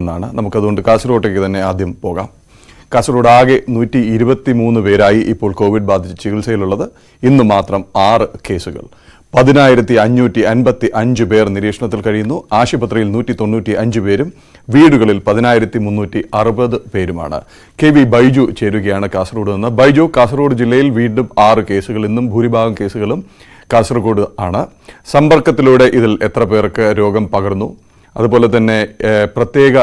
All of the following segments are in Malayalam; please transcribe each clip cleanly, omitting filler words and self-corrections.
നിന്നാണ്. നമുക്കതുകൊണ്ട് കാസർഗോട്ടേക്ക് തന്നെ ആദ്യം പോകാം. കാസർഗോഡ് ആകെ 123 പേരായി ഇപ്പോൾ കോവിഡ് ബാധിച്ച് ചികിത്സയിലുള്ളത്. ഇന്ന് മാത്രം 6 കേസുകൾ. 10,555 പേർ നിരീക്ഷണത്തിൽ കഴിയുന്നു. ആശുപത്രിയിൽ 195 പേരും വീടുകളിൽ 10,360 പേരുമാണ്. KV ബൈജു ചേരുകയാണ് കാസർഗോഡ് നിന്ന്. ബൈജു, കാസർഗോഡ് ജില്ലയിൽ വീണ്ടും 6 കേസുകൾ. ഇന്നും ഭൂരിഭാഗം കേസുകളും കാസർഗോഡ് ആണ്. സമ്പർക്കത്തിലൂടെ ഇതിൽ എത്ര പേർക്ക് രോഗം പകർന്നു? അതുപോലെ തന്നെ പ്രത്യേക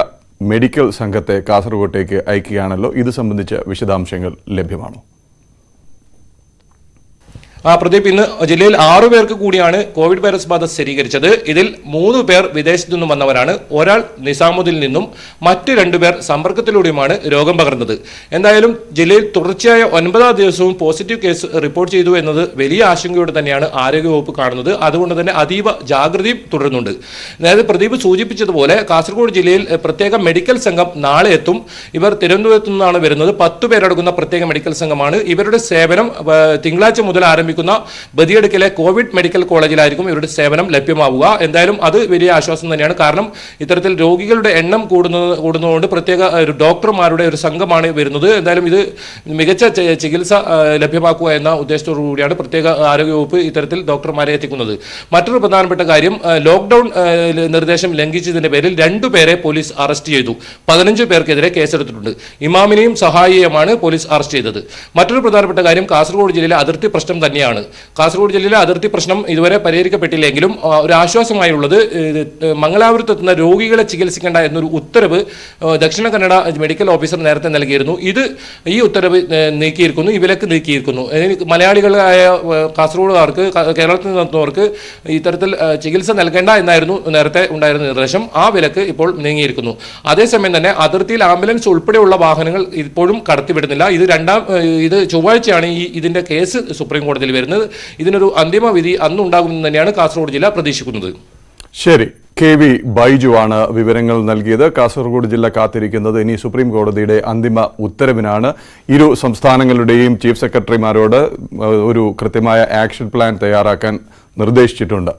മെഡിക്കൽ സംഘത്തെ കാസർഗോട്ടേക്ക് അയക്കുകയാണല്ലോ. ഇത് സംബന്ധിച്ച വിശദാംശങ്ങൾ ലഭ്യമാണോ? പ്രദീപ്, ഇന്ന് ജില്ലയിൽ 6 പേർക്ക് കൂടിയാണ് കോവിഡ് വൈറസ് ബാധ സ്ഥിരീകരിച്ചത്. ഇതിൽ 3 പേർ വിദേശത്തു നിന്നും വന്നവരാണ്. ഒരാൾ നിസാമുദ്ദീനിൽ നിന്നും മറ്റ് 2 പേർ സമ്പർക്കത്തിലൂടെയുമാണ് രോഗം പകർന്നത്. എന്തായാലും ജില്ലയിൽ തുടർച്ചയായ 9ാം ദിവസവും പോസിറ്റീവ് കേസ് റിപ്പോർട്ട് ചെയ്തു എന്നത് വലിയ ആശങ്കയോടെ തന്നെയാണ് ആരോഗ്യവകുപ്പ് കാണുന്നത്. അതുകൊണ്ട് തന്നെ അതീവ ജാഗ്രതയും തുടരുന്നുണ്ട്. അതായത് പ്രദീപ് സൂചിപ്പിച്ചതുപോലെ കാസർഗോഡ് ജില്ലയിൽ പ്രത്യേക മെഡിക്കൽ സംഘം നാളെ എത്തും. ഇവർ തിരുവനന്തപുരത്തു നിന്നാണ് വരുന്നത്. 10 പേരടങ്ങുന്ന പ്രത്യേക മെഡിക്കൽ സംഘമാണ്. ഇവരുടെ സേവനം തിങ്കളാഴ്ച മുതൽ ബദിയടുക്കിലെ കോവിഡ് മെഡിക്കൽ കോളേജിലായിരിക്കും ഇവരുടെ സേവനം ലഭ്യമാവുക. എന്തായാലും അത് വലിയ ആശ്വാസം തന്നെയാണ്. കാരണം ഇത്തരത്തിൽ രോഗികളുടെ എണ്ണം കൂടുന്നതുകൊണ്ട് പ്രത്യേക ഡോക്ടർമാരുടെ ഒരു സംഘമാണ് വരുന്നത്. എന്തായാലും ഇത് മികച്ച ചികിത്സ ലഭ്യമാക്കുക എന്ന ഉദ്ദേശത്തോടു കൂടിയാണ് പ്രത്യേക ആരോഗ്യവകുപ്പ് ഇത്തരത്തിൽ ഡോക്ടർമാരെ എത്തിക്കുന്നത്. മറ്റൊരു പ്രധാനപ്പെട്ട കാര്യം, ലോക്ക്ഡൌൺ നിർദ്ദേശം ലംഘിച്ചതിന്റെ പേരിൽ 2 പേരെ പോലീസ് അറസ്റ്റ് ചെയ്തു. 15 പേർക്കെതിരെ കേസെടുത്തിട്ടുണ്ട്. ഇമാമിനെയും സഹായിയെയുമാണ് പോലീസ് അറസ്റ്റ് ചെയ്തത്. മറ്റൊരു പ്രധാനപ്പെട്ട കാര്യം, കാസർഗോഡ് ജില്ലയിലെ അതിർത്തി പ്രശ്നം തന്നെയാണ്. കാസർഗോഡ് ജില്ലയിലെ അതിർത്തി പ്രശ്നം ഇതുവരെ പരിഹരിക്കപ്പെട്ടില്ലെങ്കിലും ഒരു ആശ്വാസമായുള്ളത് മംഗലാപുരത്തെത്തുന്ന രോഗികളെ ചികിത്സിക്കേണ്ട എന്നൊരു ഉത്തരവ് ദക്ഷിണ കന്നഡ മെഡിക്കൽ ഓഫീസർ നേരത്തെ നൽകിയിരുന്നു. ഈ ഉത്തരവ് നീക്കിയിരിക്കുന്നു, ഈ വിലക്ക് നീക്കിയിരിക്കുന്നു. മലയാളികളായ കാസർഗോഡുകാർക്ക്, കേരളത്തിൽ നിന്നെത്തുന്നവർക്ക് ഇത്തരത്തിൽ ചികിത്സ നൽകേണ്ട എന്നായിരുന്നു നേരത്തെ ഉണ്ടായിരുന്ന നിർദ്ദേശം. ആ വിലക്ക് ഇപ്പോൾ നീങ്ങിയിരിക്കുന്നു. അതേസമയം തന്നെ അതിർത്തിയിൽ ആംബുലൻസ് ഉൾപ്പെടെയുള്ള വാഹനങ്ങൾ ഇപ്പോഴും കടത്തിവിടുന്നില്ല. ഇത് ചൊവ്വാഴ്ചയാണ് ഇതിന്റെ കേസ് സുപ്രീം കോടതിയിൽ വരുന്നത്. ഇതിനൊരു അന്തിമ വിധി അന്നുണ്ടാകുമെന്ന് തന്നെയാണ് കാസർഗോഡ് ജില്ല പ്രതീക്ഷിക്കുന്നത്. ശരി, KV ബൈജു ആണ് വിവരങ്ങൾ നൽകിയത്. കാസർഗോഡ് ജില്ല കാത്തിരിക്കുന്നത് ഇനി സുപ്രീം കോടതിയുടെ അന്തിമ ഉത്തരവിനാണ്. ഇരു സംസ്ഥാനങ്ങളുടെയും ചീഫ് സെക്രട്ടറിമാരോട് ഒരു കൃത്യമായ ആക്ഷൻ പ്ലാൻ തയ്യാറാക്കാൻ നിർദ്ദേശിച്ചിട്ടുണ്ട്.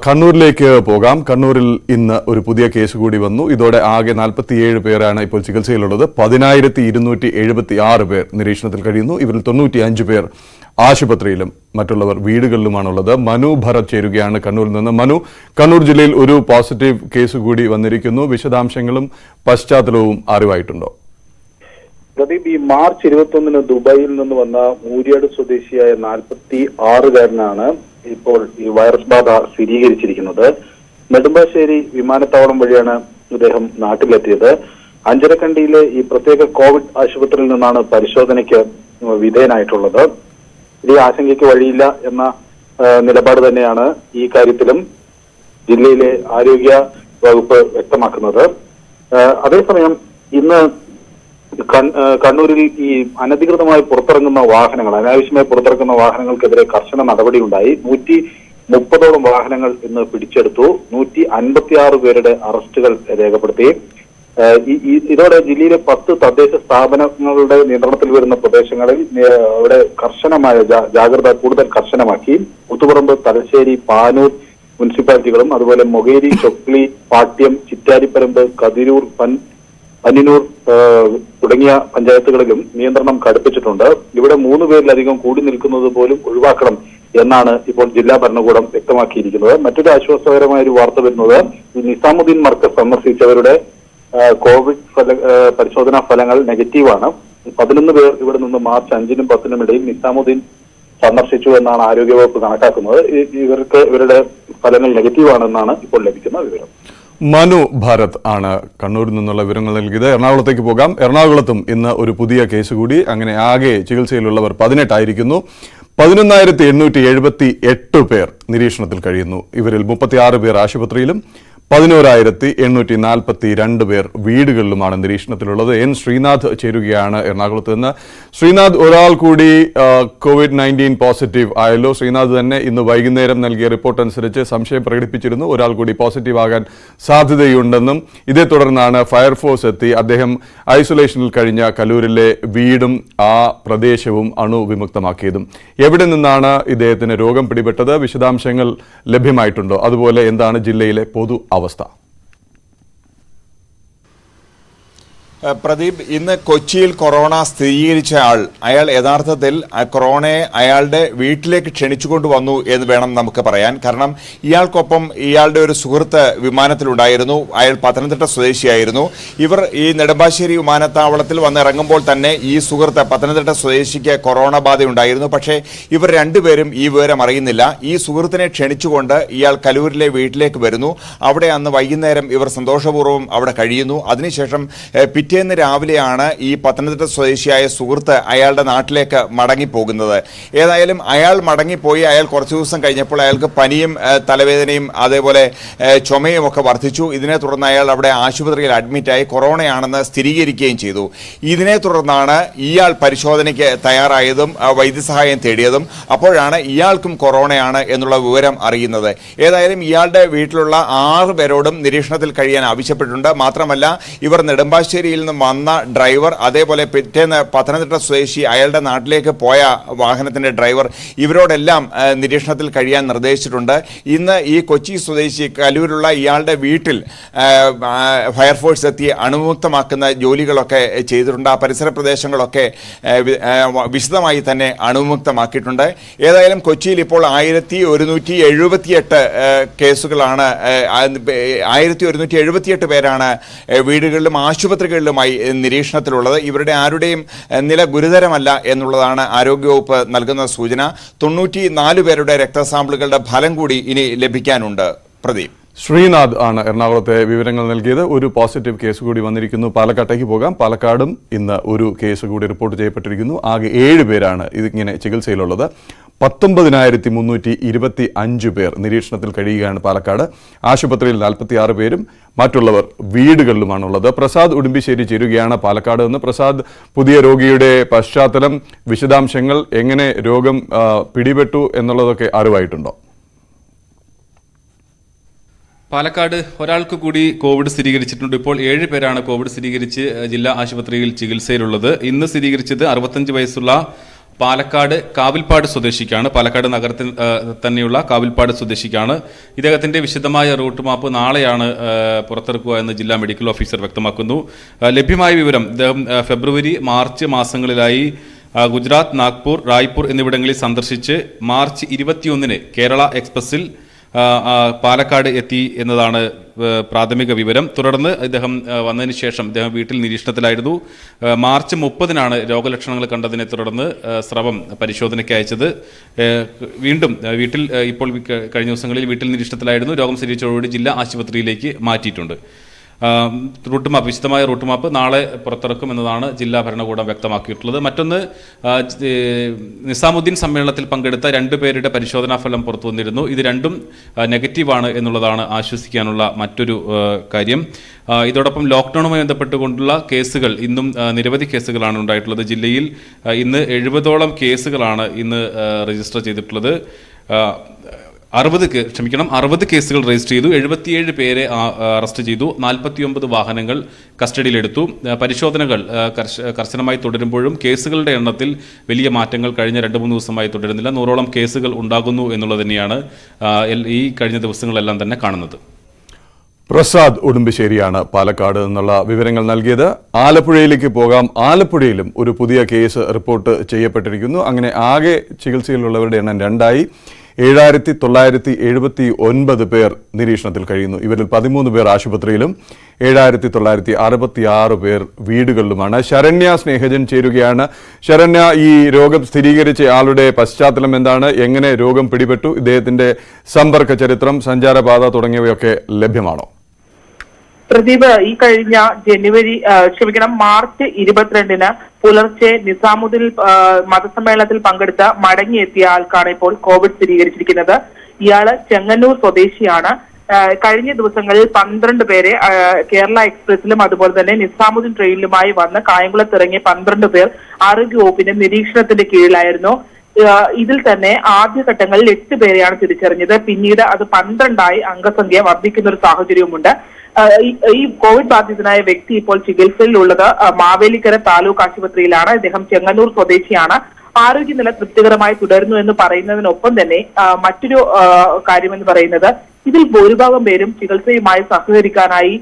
കണ്ണൂരിലേക്ക് പോകാം. കണ്ണൂരിൽ ഇന്ന് ഒരു പുതിയ കേസ് കൂടി വന്നു. ഇതോടെ ആകെ 47 പേരാണ് ഇപ്പോൾ ചികിത്സയിലുള്ളത്. 10,276 പേർ നിരീക്ഷണത്തിൽ കഴിയുന്നു. ഇവരിൽ 95 പേർ ആശുപത്രിയിലും മറ്റുള്ളവർ വീടുകളിലുമാണുള്ളത്. മനു ഭരത് ചേരുകയാണ് കണ്ണൂരിൽ നിന്ന്. മനു, കണ്ണൂർ ജില്ലയിൽ ഒരു പോസിറ്റീവ് കേസ് കൂടി വന്നിരിക്കുന്നു. വിശദാംശങ്ങളും പശ്ചാത്തലവും അറിവായിട്ടുണ്ടോ? പ്രദീപ്, ഈ മാർച്ച് 21 ദുബായിൽ നിന്ന് വന്ന മൂര്യാട് സ്വദേശിയായ 46-കാരനാണ് ഇപ്പോൾ ഈ വൈറസ് ബാധ സ്ഥിരീകരിച്ചിരിക്കുന്നത്. നെടുമ്പാശ്ശേരി വിമാനത്താവളം വഴിയാണ് ഇദ്ദേഹം നാട്ടിലെത്തിയത്. അഞ്ചരക്കണ്ടിയിലെ ഈ പ്രത്യേക കോവിഡ് ആശുപത്രിയിൽ നിന്നാണ് പരിശോധനയ്ക്ക് വിധേയനായിട്ടുള്ളത്. ഇത് ആശങ്കയ്ക്ക് വഴിയില്ല എന്ന നിലപാട് തന്നെയാണ് ഈ കാര്യത്തിലും ജില്ലയിലെ ആരോഗ്യ വകുപ്പ് വ്യക്തമാക്കുന്നത്. അതേസമയം ഇന്ന് കണ്ണൂരിൽ ഈ അനധികൃതമായി പുറത്തിറങ്ങുന്ന വാഹനങ്ങൾ, അനാവശ്യമായി പുറത്തിറങ്ങുന്ന വാഹനങ്ങൾക്കെതിരെ കർശന നടപടിയുണ്ടായി. 130ഓളം വാഹനങ്ങൾ ഇന്ന് പിടിച്ചെടുത്തു. 156 പേരുടെ അറസ്റ്റുകൾ രേഖപ്പെടുത്തി. ഇതോടെ ജില്ലയിലെ 10 തദ്ദേശ സ്ഥാപനങ്ങളുടെ നിയന്ത്രണത്തിൽ വരുന്ന പ്രദേശങ്ങളിൽ അവിടെ കർശനമായ ജാഗ്രത കൂടുതൽ കർശനമാക്കി. കൂത്തുപറമ്പ്, തലശ്ശേരി, പാനൂർ മുനിസിപ്പാലിറ്റികളും അതുപോലെ മൊകേരി, ചൊക്ലി, പാട്യം, ചിറ്റാരിപ്പറമ്പ്, കതിരൂർ, പന്നിനൂർ തുടങ്ങിയ പഞ്ചായത്തുകളിലും നിയന്ത്രണം കടുപ്പിച്ചിട്ടുണ്ട്. ഇവിടെ 3 പേരിലധികം കൂടി നിൽക്കുന്നത് പോലും ഒഴിവാക്കണം എന്നാണ് ഇപ്പോൾ ജില്ലാ ഭരണകൂടം വ്യക്തമാക്കിയിരിക്കുന്നത്. മറ്റൊരു ആശ്വാസകരമായ ഒരു വാർത്ത വരുന്നത്, ഈ നിസാമുദ്ദീൻ മർക്കസ് സന്ദർശിച്ചവരുടെ കോവിഡ് പരിശോധനാ ഫലങ്ങൾ നെഗറ്റീവാണ്. 11 പേർ ഇവിടെ നിന്ന് മാർച്ച് 5-നും 10-നും ഇടയിൽ നിസാമുദ്ദീൻ സന്ദർശിച്ചു എന്നാണ് ആരോഗ്യവകുപ്പ് കണക്കാക്കുന്നത്. ഇവരുടെ ഫലങ്ങൾ നെഗറ്റീവാണെന്നാണ് ഇപ്പോൾ ലഭിക്കുന്ന വിവരം. മനു ഭാരത് ആണ് കണ്ണൂരിൽ നിന്നുള്ള വിവരങ്ങൾ നൽകിയത്. എറണാകുളത്തേക്ക് പോകാം. എറണാകുളത്തും ഇന്ന് ഒരു പുതിയ കേസ് കൂടി. അങ്ങനെ ആകെ ചികിത്സയിലുള്ളവർ 18 ആയിരിക്കുന്നു. 11,878 പേർ നിരീക്ഷണത്തിൽ കഴിയുന്നു. ഇവരിൽ 36 പേർ ആശുപത്രിയിലും 11,842 പേർ വീടുകളിലുമാണ് നിരീക്ഷണത്തിലുള്ളത്. ശ്രീനാഥ് ചേരുകയാണ് എറണാകുളത്ത് നിന്ന്. ശ്രീനാഥ്, ഒരാൾ കൂടി COVID-19 പോസിറ്റീവ് ആയല്ലോ. ശ്രീനാഥ് തന്നെ ഇന്ന് വൈകുന്നേരം നൽകിയ റിപ്പോർട്ട് അനുസരിച്ച് സംശയം പ്രകടിപ്പിച്ചിരുന്നു. ഒരാൾ കൂടി പോസിറ്റീവ് ആകാൻ സാധ്യതയുണ്ടെന്നും ഇതേ തുടർന്നാണ് ഫയർഫോഴ്സ് എത്തി അദ്ദേഹം ഐസൊലേഷനിൽ കഴിഞ്ഞ കലൂരിലെ വീടും ആ പ്രദേശവും അണുവിമുക്തമാക്കിയതും. എവിടെ നിന്നാണ് ഇദ്ദേഹത്തിന് രോഗം പിടിപെട്ടത്? വിശദാംശങ്ങൾ ലഭ്യമായിട്ടുണ്ടോ? അതുപോലെ എന്താണ് ജില്ലയിലെ പൊതു അവസ്ഥ? പ്രദീപ്, ഇന്ന് കൊച്ചിയിൽ കൊറോണ സ്ഥിരീകരിച്ച അയാൾ യഥാർത്ഥത്തിൽ കൊറോണയെ അയാളുടെ വീട്ടിലേക്ക് ക്ഷണിച്ചുകൊണ്ട് വന്നു എന്ന് വേണം നമുക്ക് പറയാൻ. കാരണം ഇയാൾക്കൊപ്പം ഇയാളുടെ ഒരു സുഹൃത്ത് വിമാനത്തിലുണ്ടായിരുന്നു. അയാൾ പത്തനംതിട്ട സ്വദേശിയായിരുന്നു. ഇവർ ഈ നെടുമ്പാശ്ശേരി വിമാനത്താവളത്തിൽ വന്നിറങ്ങുമ്പോൾ തന്നെ ഈ സുഹൃത്ത് പത്തനംതിട്ട സ്വദേശിക്ക് കൊറോണ ബാധയുണ്ടായിരുന്നു. പക്ഷേ ഇവർ രണ്ടുപേരും ഈ വിവരം അറിയുന്നില്ല. ഈ സുഹൃത്തിനെ ക്ഷണിച്ചുകൊണ്ട് ഇയാൾ കലൂരിലെ വീട്ടിലേക്ക് വരുന്നു. അവിടെ അന്ന് വൈകുന്നേരം ഇവർ സന്തോഷപൂർവ്വം അവിടെ കഴിയുന്നു. അതിനുശേഷം പിറ്റേന്ന് രാവിലെയാണ് ഈ പത്തനംതിട്ട സ്വദേശിയായ സുഹൃത്ത് അയാളുടെ നാട്ടിലേക്ക് മടങ്ങിപ്പോകുന്നത്. ഏതായാലും അയാൾ മടങ്ങിപ്പോയി. അയാൾ കുറച്ച് ദിവസം കഴിഞ്ഞപ്പോൾ അയാൾക്ക് പനിയും തലവേദനയും അതേപോലെ ചുമയും ഒക്കെ വർദ്ധിച്ചു. ഇതിനെ തുടർന്ന് അയാൾ അവിടെ ആശുപത്രിയിൽ അഡ്മിറ്റായി കൊറോണയാണെന്ന് സ്ഥിരീകരിക്കുകയും ചെയ്തു. ഇതിനെ തുടർന്നാണ് ഇയാൾ പരിശോധനയ്ക്ക് തയ്യാറായതും വൈദ്യസഹായം തേടിയതും. അപ്പോഴാണ് ഇയാൾക്കും കൊറോണയാണ് എന്നുള്ള വിവരം അറിയുന്നത്. ഏതായാലും ഇയാളുടെ വീട്ടിലുള്ള 6 പേരോടും നിരീക്ഷണത്തിൽ കഴിയാൻ ആവശ്യപ്പെട്ടിട്ടുണ്ട്. മാത്രമല്ല ഇവർ നെടുമ്പാശ്ശേരിയിൽ നിന്നും വന്ന ഡ്രൈവർ, അതേപോലെ പിറ്റേന്ന് പത്തനംതിട്ട സ്വദേശി അയാളുടെ നാട്ടിലേക്ക് പോയ വാഹനത്തിന്റെ ഡ്രൈവർ, ഇവരോടെല്ലാം നിരീക്ഷണത്തിൽ കഴിയാൻ നിർദ്ദേശിച്ചിട്ടുണ്ട്. ഇന്ന് ഈ കൊച്ചി സ്വദേശി കലൂരിലുള്ള ഇയാളുടെ വീട്ടിൽ ഫയർഫോഴ്സ് എത്തി അണുമുക്തമാക്കുന്ന ജോലികളൊക്കെ ചെയ്തിട്ടുണ്ട്. ആ പരിസര പ്രദേശങ്ങളൊക്കെ വിശദമായി തന്നെ അണുമുക്തമാക്കിയിട്ടുണ്ട്. ഏതായാലും കൊച്ചിയിൽ ഇപ്പോൾ 1178 കേസുകളാണ്, 1178 പേരാണ് വീടുകളിലും ആശുപത്രികളിലുമായി നിരീക്ഷണത്തിലുള്ളത്. ഇവരുടെ ആരുടെയും നില ഗുരുതരമല്ല എന്നുള്ളതാണ് ആരോഗ്യവകുപ്പ് നൽകുന്ന സൂചന. 94 പേരുടെ രക്തസാമ്പിളുകളുടെ ഫലം കൂടി ഇനി ലഭിക്കാനുണ്ട്. പ്രദീപ്. ശ്രീനാഥ് ആണ് എറണാകുളത്തെ വിവരങ്ങൾ നൽകിയത്. ഒരു പോസിറ്റീവ് കേസ് കൂടി വന്നിരിക്കുന്നു. പാലക്കാട്ടേക്ക് പോകാം. പാലക്കാടും ഇന്ന് ഒരു കേസ് കൂടി റിപ്പോർട്ട് ചെയ്യപ്പെട്ടിരിക്കുന്നു. ആകെ 7 പേരാണ് ഇതിങ്ങനെ ചികിത്സയിലുള്ളത്. 19,325 പേർ നിരീക്ഷണത്തിൽ കഴിയുകയാണ് പാലക്കാട്. ആശുപത്രിയിൽ 46 പേരും മറ്റുള്ളവർ വീടുകളിലുമാണുള്ളത്. പ്രസാദ് ഉടുമ്പിശ്ശേരി ചേരുകയാണ് പാലക്കാട് നിന്ന്. പ്രസാദ്, പുതിയ രോഗിയുടെ പശ്ചാത്തലം, വിശദാംശങ്ങൾ, എങ്ങനെ രോഗം പിടിപെട്ടു എന്നുള്ളതൊക്കെ അറിവായിട്ടുണ്ടോ? പാലക്കാട് ഒരാൾക്ക് കൂടി കോവിഡ് സ്ഥിരീകരിച്ചിട്ടുണ്ട്. ഇപ്പോൾ 7 പേരാണ് കോവിഡ് സ്ഥിരീകരിച്ച് ജില്ലാ ആശുപത്രിയിൽ ചികിത്സയിലുള്ളത്. ഇന്ന് സ്ഥിരീകരിച്ചത് 65 വയസ്സുള്ള പാലക്കാട് കാവിൽപ്പാട് സ്വദേശിക്കാണ്. പാലക്കാട് നഗരത്തിൽ തന്നെയുള്ള കാവിൽപ്പാട് സ്വദേശിക്കാണ്. ഇദ്ദേഹത്തിന്റെ വിശദമായ റൂട്ട് മാപ്പ് നാളെയാണ് പുറത്തിറക്കുക എന്ന് ജില്ലാ മെഡിക്കൽ ഓഫീസർ വ്യക്തമാക്കുന്നു. ലഭ്യമായ വിവരം, ഇദ്ദേഹം ഫെബ്രുവരി, മാർച്ച് മാസങ്ങളിലായി ഗുജറാത്ത്, നാഗ്പൂർ, റായ്പൂർ എന്നിവിടങ്ങളിൽ സന്ദർശിച്ച് മാർച്ച് 21 കേരള എക്സ്പ്രസിൽ പാലക്കാട് എത്തി എന്നതാണ് പ്രാഥമിക വിവരം. തുടർന്ന് ഇദ്ദേഹം വന്നതിന് ശേഷം ഇദ്ദേഹം വീട്ടിൽ നിരീക്ഷണത്തിലായിരുന്നു. മാർച്ച് 30 രോഗലക്ഷണങ്ങൾ കണ്ടതിനെ തുടർന്ന് സ്രവം പരിശോധനയ്ക്ക് അയച്ചത്. വീണ്ടും വീട്ടിൽ ഇപ്പോൾ കഴിഞ്ഞ ദിവസങ്ങളിൽ വീട്ടിൽ നിരീക്ഷണത്തിലായിരുന്നു. രോഗം സ്ഥിരീകരിച്ചതോടുകൂടി ജില്ലാ ആശുപത്രിയിലേക്ക് മാറ്റിയിട്ടുണ്ട്. റൂട്ട് മാപ്പ്, വിശദമായ റൂട്ട് മാപ്പ് നാളെ പുറത്തിറക്കും എന്നതാണ് ജില്ലാ ഭരണകൂടം വ്യക്തമാക്കിയിട്ടുള്ളത്. മറ്റൊന്ന്, നിസാമുദ്ദീൻ സമ്മേളനത്തിൽ പങ്കെടുത്ത 2 പേരുടെ പരിശോധനാ ഫലം പുറത്തു വന്നിരുന്നു. ഇത് രണ്ടും നെഗറ്റീവാണ് എന്നുള്ളതാണ് ആശ്വസിക്കാനുള്ള മറ്റൊരു കാര്യം. ഇതോടൊപ്പം ലോക്ക്ഡൌണുമായി ബന്ധപ്പെട്ടുകൊണ്ടുള്ള കേസുകൾ ഇന്നും നിരവധി കേസുകളാണ് ഉണ്ടായിട്ടുള്ളത്. ജില്ലയിൽ ഇന്ന് 70ഓളം കേസുകളാണ് ഇന്ന് രജിസ്റ്റർ ചെയ്തിട്ടുള്ളത്. 60 കേസുകൾ രജിസ്റ്റർ ചെയ്തു. 77 പേരെ അറസ്റ്റ് ചെയ്തു. 49 വാഹനങ്ങൾ കസ്റ്റഡിയിലെടുത്തു. പരിശോധനകൾ കർശനമായി തുടരുമ്പോഴും കേസുകളുടെ എണ്ണത്തിൽ വലിയ മാറ്റങ്ങൾ കഴിഞ്ഞ 2-3 ദിവസമായി തുടരുന്നില്ല. 100ഓളം കേസുകൾ ഉണ്ടാകുന്നു എന്നുള്ളത് തന്നെയാണ് ഈ കഴിഞ്ഞ ദിവസങ്ങളെല്ലാം തന്നെ കാണുന്നത്. പ്രസാദ് ഉടുമ്പിശ്ശേരിയാണ് പാലക്കാട് നിന്നുള്ള വിവരങ്ങൾ നൽകിയത്. ആലപ്പുഴയിലേക്ക് പോകാം. ആലപ്പുഴയിലും ഒരു പുതിയ കേസ് റിപ്പോർട്ട് ചെയ്യപ്പെട്ടിരിക്കുന്നു. അങ്ങനെ ആകെ ചികിത്സയിലുള്ളവരുടെ എണ്ണം 2ആയി. 7,979 പേർ നിരീക്ഷണത്തിൽ കഴിയുന്നു. ഇവരിൽ 13 പേർ ആശുപത്രിയിലും 7,966 പേർ വീടുകളിലുമാണ്. ശരണ്യ സ്നേഹജൻ ചേരുകയാണ്. ശരണ്യ, ഈ രോഗം സ്ഥിരീകരിച്ച ആളുടെ പശ്ചാത്തലം എന്താണ്? എങ്ങനെ രോഗം പിടിപെട്ടു? ഇദ്ദേഹത്തിന്റെ സമ്പർക്ക ചരിത്രം, സഞ്ചാരപാത തുടങ്ങിയവയൊക്കെ ലഭ്യമാണോ? പ്രദീപ്, ഈ കഴിഞ്ഞ മാർച്ച് 22 പുലർച്ചെ നിസാമുദ്ദീൻ മതസമ്മേളനത്തിൽ പങ്കെടുത്ത മടങ്ങിയെത്തിയ ആൾക്കാണ് ഇപ്പോൾ കോവിഡ് സ്ഥിരീകരിച്ചിരിക്കുന്നത്. ഇയാള് ചെങ്ങന്നൂർ സ്വദേശിയാണ്. കഴിഞ്ഞ ദിവസങ്ങളിൽ 12 പേരെ കേരള എക്സ്പ്രസിലും അതുപോലെ തന്നെ നിസാമുദ്ദീൻ ട്രെയിനിലുമായി വന്ന് കായംകുളത്ത് ഇറങ്ങിയ 12 പേർ ആരോഗ്യവകുപ്പിന്റെ നിരീക്ഷണത്തിന്റെ കീഴിലായിരുന്നു. ഇതിൽ തന്നെ ആദ്യഘട്ടങ്ങളിൽ 8 പേരെയാണ് തിരിച്ചറിഞ്ഞത്. പിന്നീട് അത് 12ആയി അംഗസംഖ്യ വർദ്ധിക്കുന്ന ഒരു സാഹചര്യവുമുണ്ട്. ഈ കോവിഡ് ബാധിതനായ വ്യക്തി ഇപ്പോൾ ചികിത്സയിലുള്ളത് മാവേലിക്കര താലൂക്ക് ആശുപത്രിയിലാണ്. ഇദ്ദേഹം ചെങ്ങന്നൂർ സ്വദേശിയാണ്. ആരോഗ്യനില തൃപ്തികരമായി തുടരുന്നു എന്ന് പറയുന്നതിനൊപ്പം തന്നെ മറ്റൊരു കാര്യമെന്ന് പറയുന്നത് ഇതിൽ ഭൂരിഭാഗം പേരും ചികിത്സയുമായി സഹകരിക്കാനായി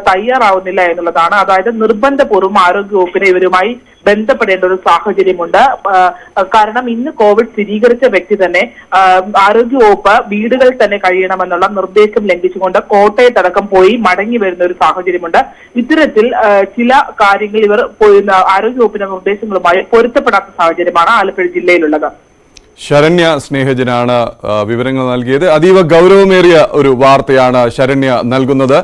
തയ്യാറാവുന്നില്ല എന്നുള്ളതാണ്. അതായത് നിർബന്ധപൂർവ്വം ആരോഗ്യവകുപ്പിനെ ഇവരുമായി ബന്ധപ്പെടേണ്ട ഒരു സാഹചര്യമുണ്ട്. കാരണം ഇന്ന് കോവിഡ് സ്ഥിരീകരിച്ച വ്യക്തി തന്നെ ആരോഗ്യവകുപ്പ് വീടുകളിൽ തന്നെ കഴിയണമെന്നുള്ള നിർദ്ദേശം ലംഘിച്ചുകൊണ്ട് കോട്ടയത്തടക്കം പോയി മടങ്ങി വരുന്ന ഒരു സാഹചര്യമുണ്ട്. ഇത്തരത്തിൽ ചില കാര്യങ്ങൾ ഇവർ ആരോഗ്യവകുപ്പിന്റെ നിർദ്ദേശങ്ങളുമായി പൊരുത്തപ്പെടാത്ത സാഹചര്യമാണ് ആലപ്പുഴ ജില്ലയിലുള്ളത്. ശരണ്യ സ്നേഹജനാണ് വിവരങ്ങൾ നൽകിയത്. അതീവ ഗൗരവമേറിയ ഒരു വാർത്തയാണ് ശരണ്യ നൽകുന്നത്.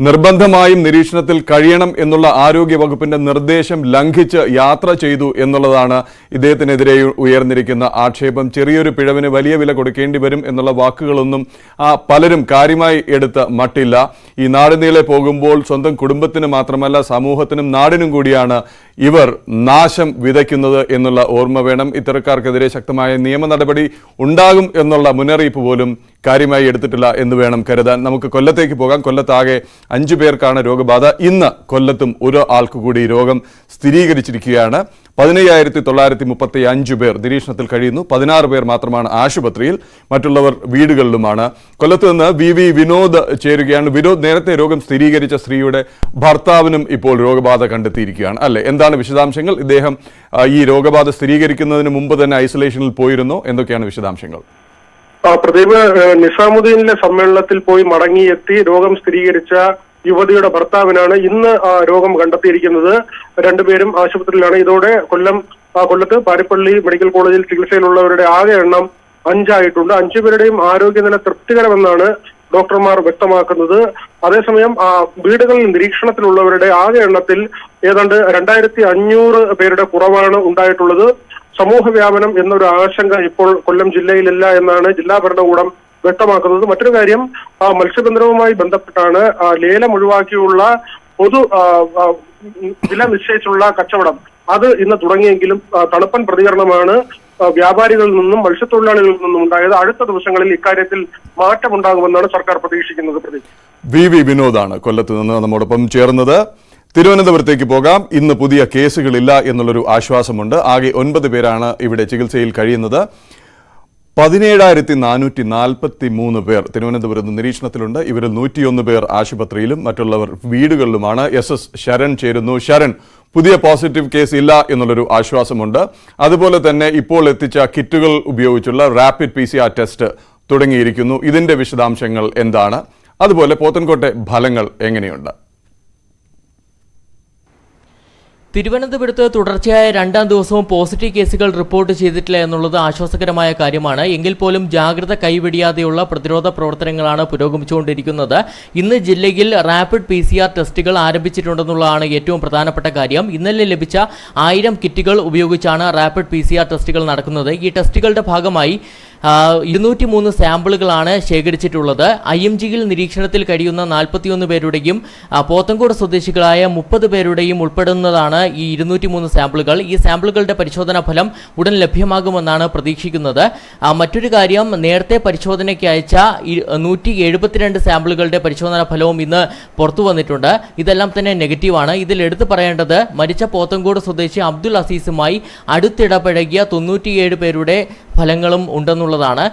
നിർബന്ധമായും നിരീക്ഷണത്തിൽ കഴിയണം എന്നുള്ള ആരോഗ്യ വകുപ്പിന്റെ നിർദ്ദേശം ലംഘിച്ച് യാത്ര ചെയ്തു എന്നുള്ളതാണ് ഇദ്ദേഹത്തിനെതിരെ ഉയർന്നിരിക്കുന്ന ആക്ഷേപം. ചെറിയൊരു പിഴവിന് വലിയ വില കൊടുക്കേണ്ടി വരും എന്നുള്ള വാക്കുകളൊന്നും പലരും കാര്യമായി എടുത്ത മട്ടില്ല. ഈ നാടുനീളെ പോകുമ്പോൾ സ്വന്തം കുടുംബത്തിന് മാത്രമല്ല സമൂഹത്തിനും നാടിനും കൂടിയാണ് ഇവർ നാശം വിതയ്ക്കുന്നത് എന്നുള്ള ഓർമ്മ വേണം. ഇത്തരക്കാർക്കെതിരെ ശക്തമായ നിയമ നടപടി ഉണ്ടാകും എന്നുള്ള മുന്നറിയിപ്പ് പോലും കാര്യമായി എടുത്തിട്ടില്ല എന്ന് വേണം കരുതാൻ. നമുക്ക് കൊല്ലത്തേക്ക് പോകാം. കൊല്ലത്താകെ 5 പേർക്കാണ് രോഗബാധ. ഇന്ന് കൊല്ലത്തും ഒരു ആൾക്ക് കൂടി രോഗം സ്ഥിരീകരിച്ചിരിക്കുകയാണ്. 15,935 പേർ നിരീക്ഷണത്തിൽ കഴിയുന്നു. 16 പേർ മാത്രമാണ് ആശുപത്രിയിൽ, മറ്റുള്ളവർ വീടുകളിലുമാണ്. കൊല്ലത്ത് നിന്ന് വി വിനോദ് ചേരുകയാണ്. വിനോദ്, നേരത്തെ രോഗം സ്ഥിരീകരിച്ച സ്ത്രീയുടെ ഭർത്താവിനും ഇപ്പോൾ രോഗബാധ കണ്ടെത്തിയിരിക്കുകയാണ് അല്ലെ? എന്താണ് വിശദാംശങ്ങൾ? ഇദ്ദേഹം ഈ രോഗബാധ സ്ഥിരീകരിക്കുന്നതിന് മുമ്പ് തന്നെ ഐസൊലേഷനിൽ പോയിരുന്നോ? എന്തൊക്കെയാണ് വിശദാംശങ്ങൾ? പ്രദീപ്, നിസാമുദ്ദീനിലെ സമ്മേളനത്തിൽ പോയി മടങ്ങിയെത്തി രോഗം സ്ഥിരീകരിച്ച യുവതിയുടെ ഭർത്താവിനാണ് ഇന്ന് രോഗം കണ്ടെത്തിയിരിക്കുന്നത്. രണ്ടുപേരും ആശുപത്രിയിലാണ്. ഇതോടെ കൊല്ലത്ത് പാരിപ്പള്ളി മെഡിക്കൽ കോളേജിൽ ചികിത്സയിലുള്ളവരുടെ ആകെ എണ്ണം 5 ആയിട്ടുണ്ട്. 5 പേരുടെയും ആരോഗ്യനില തൃപ്തികരമെന്നാണ് ഡോക്ടർമാർ വ്യക്തമാക്കുന്നത്. അതേസമയം വീടുകളിൽ നിരീക്ഷണത്തിലുള്ളവരുടെ ആകെ എണ്ണത്തിൽ ഏതാണ്ട് 2500 പേരുടെ കുറവാണ് ഉണ്ടായിട്ടുള്ളത്. സമൂഹ വ്യാപനം എന്നൊരു ആശങ്ക ഇപ്പോൾ കൊല്ലം ജില്ലയിലില്ല എന്നാണ് ജില്ലാ ഭരണകൂടം വ്യക്തമാക്കുന്നത്. മറ്റൊരു കാര്യം, മത്സ്യബന്ധനവുമായി ബന്ധപ്പെട്ടാണ് ലേലം ഒഴിവാക്കിയുള്ള പൊതു വില നിശ്ചയിച്ചുള്ള കച്ചവടം അത് ഇന്ന് തുടങ്ങിയെങ്കിലും തണുപ്പൻ പ്രതികരണമാണ് വ്യാപാരികളിൽ നിന്നും മത്സ്യത്തൊഴിലാളികളിൽ നിന്നും ഉണ്ടായത്. അടുത്ത ദിവസങ്ങളിൽ ഇക്കാര്യത്തിൽ മാറ്റമുണ്ടാകുമെന്നാണ് സർക്കാർ പ്രതീക്ഷിക്കുന്നത്. വി വിനോദാണ് കൊല്ലത്ത് നിന്ന് നമ്മോടൊപ്പം ചേർന്നത്. തിരുവനന്തപുരത്തേക്ക് പോകാം. ഇന്ന് പുതിയ കേസുകളില്ല എന്നുള്ളൊരു ആശ്വാസമുണ്ട്. ആകെ 9 പേരാണ് ഇവിടെ ചികിത്സയിൽ കഴിയുന്നത്. 17,443 പേർ തിരുവനന്തപുരത്ത് നിരീക്ഷണത്തിലുണ്ട്. ഇവരിൽ 101 പേർ ആശുപത്രിയിലും മറ്റുള്ളവർ വീടുകളിലുമാണ്. SS ശരൺ ചേരുന്നു. ശരൺ, പുതിയ പോസിറ്റീവ് കേസ് ഇല്ല എന്നുള്ളൊരു ആശ്വാസമുണ്ട്. അതുപോലെ തന്നെ ഇപ്പോൾ എത്തിച്ച കിറ്റുകൾ ഉപയോഗിച്ചുള്ള റാപ്പിഡ് PCR ടെസ്റ്റ് തുടങ്ങിയിരിക്കുന്നു. ഇതിന്റെ വിശദാംശങ്ങൾ എന്താണ്? അതുപോലെ പോത്തൻകോട്ടെ ഫലങ്ങൾ എങ്ങനെയുണ്ട്? തിരുവനന്തപുരത്ത് തുടർച്ചയായ 2ാം ദിവസവും പോസിറ്റീവ് കേസുകൾ റിപ്പോർട്ട് ചെയ്തിട്ടില്ല എന്നുള്ളത് ആശ്വാസകരമായ കാര്യമാണ്. എങ്കിൽ പോലും ജാഗ്രത കൈവെടിയാതെയുള്ള പ്രതിരോധ പ്രവർത്തനങ്ങളാണ് പുരോഗമിച്ചുകൊണ്ടിരിക്കുന്നത്. ഇന്ന് ജില്ലയിൽ റാപ്പിഡ് PCR ടെസ്റ്റുകൾ ആരംഭിച്ചിട്ടുണ്ടെന്നുള്ളതാണ് ഏറ്റവും പ്രധാനപ്പെട്ട കാര്യം. ഇന്നലെ ലഭിച്ച 1000 കിറ്റുകൾ ഉപയോഗിച്ചാണ് റാപ്പിഡ് PCR ടെസ്റ്റുകൾ നടക്കുന്നത്. ഈ ടെസ്റ്റുകളുടെ ഭാഗമായി 203 സാമ്പിളുകളാണ് ശേഖരിച്ചിട്ടുള്ളത്. IMGയിൽ നിരീക്ഷണത്തിൽ കഴിയുന്ന 41 പേരുടെയും പോത്തൻകോട് സ്വദേശികളായ 30 പേരുടെയും ഉൾപ്പെടുന്നതാണ് ഈ 203 സാമ്പിളുകൾ. ഈ സാമ്പിളുകളുടെ പരിശോധനാ ഫലം ഉടൻ ലഭ്യമാകുമെന്നാണ് പ്രതീക്ഷിക്കുന്നത്. മറ്റൊരു കാര്യം, നേരത്തെ പരിശോധനയ്ക്ക് അയച്ച 172 സാമ്പിളുകളുടെ പരിശോധനാ ഫലവും ഇന്ന് പുറത്തു വന്നിട്ടുണ്ട്. ഇതെല്ലാം തന്നെ നെഗറ്റീവാണ്. ഇതിൽ എടുത്തു പറയേണ്ടത് മരിച്ച പോത്തൻകോട് സ്വദേശി അബ്ദുൽ അസീസുമായി അടുത്തിടപഴകിയ 97 പേരുടെ ഫലങ്ങളും ഉണ്ടെന്നുള്ളതാണ്.